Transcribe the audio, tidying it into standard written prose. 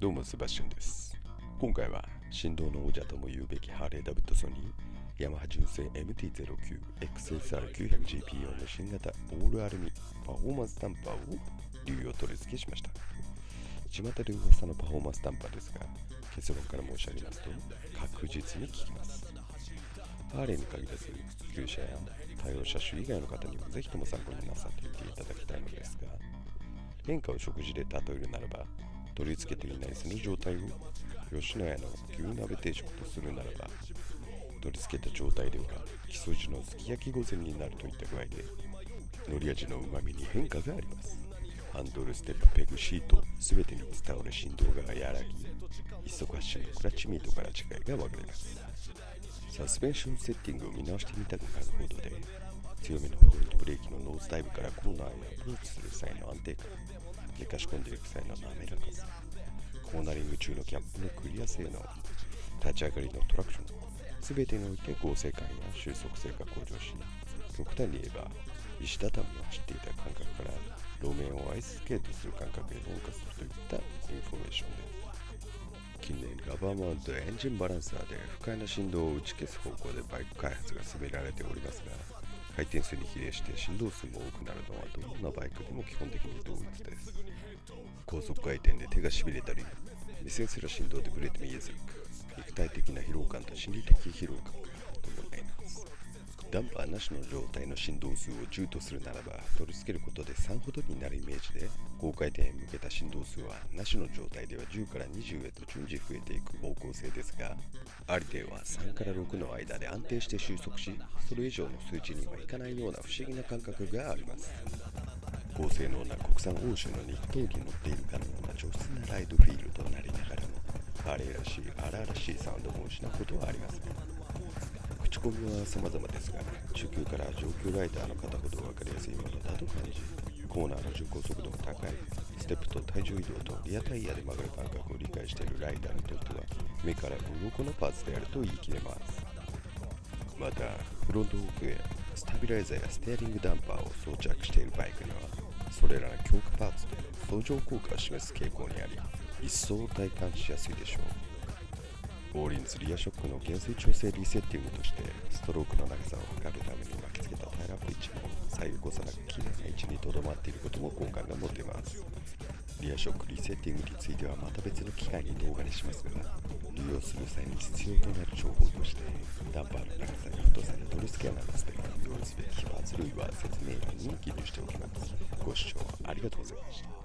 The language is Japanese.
どうもセバスチャンです。今回は振動の王者とも言うべきハーレー・ダビッドソンにヤマハ純正 MT-09XSR900GP 用の新型オールアルミパフォーマンスダンパーを流用取り付けしました。巷で噂のパフォーマンスダンパーですが、結論から申し上げますと確実に効きます。ハーレーに限らず旧車や対応車種以外の方にもぜひとも参考になさってみていただきたいのですが、変化を食事で例えるならば、取り付けていないその状態を吉野家の牛鍋定食とするならば、取り付けた状態では木曽路のすき焼き御膳になるといった具合で、海苔味の旨味に変化があります。ハンドル、ステップ、ペグ、シート全てに伝わる振動が和らぎ、一足発進のクラッチミートから違いが分かります。サスペンションセッティングを見直してみたくなるほどで、強めのフロントブレーキのノーズダイブからコーナーへアプローチする際の安定感、寝かし込んでいく際の滑らかさ、コーナリング中のキャップのクリア性能、立ち上がりのトラクション、全てにおいて合成感や収束性が向上し、極端に言えば石畳を走っていた感覚から路面をアイススケートする感覚へ変化するといったインフォメーションです。近年ラバーマウントエンジンバランサーで不快な振動を打ち消す方向でバイク開発が進められておりますが、回転数に比例して振動数も多くなるのはどんなバイクでも基本的に同一です。高速回転で手がしびれたり、目線すら振動でブレて見えず、肉体的な疲労感と心理的疲労感が伴います。ダンパーなしの状態の振動数を10とするならば、取り付けることで3ほどになるイメージで、高回転へ向けた振動数はなしの状態では10から20へと順次増えていく方向性ですが、ありていは3から6の間で安定して収束し、それ以上の数値にはいかないような不思議な感覚があります。高性能な国産欧州のニットに乗っているかのような上質なライドフィールとなりながらも、ハーレーらしい荒々しいサウンドも失うことはありません。口コミは様々ですが、中級から上級ライダーの方ほど分かりやすいものだと感じ、コーナーの巡航速度が高い、ステップと体重移動とリアタイヤで曲がる感覚を理解しているライダーにとっては目から鱗のパーツであると言い切れます。またフロントフォークへスタビライザーやステアリングダンパーを装着しているバイクには、それらの強化パーツで相乗効果を示す傾向にあり、一層体感しやすいでしょう。オーリンズリアショックの減衰調整リセッティングとして、ストロークの長さを測るために巻きつけたタイラップ位置も左右誤差なく綺麗な位置にとどまっていることも好感が持てます。リアショックリセッティングについてはまた別の機会に動画にしますが、利用する際に必要となる情報として、ダンパーの長さや太さに取り付けなどスペックに用意すべきパーツ類は説明欄に記入しておきます。ご視聴ありがとうございました。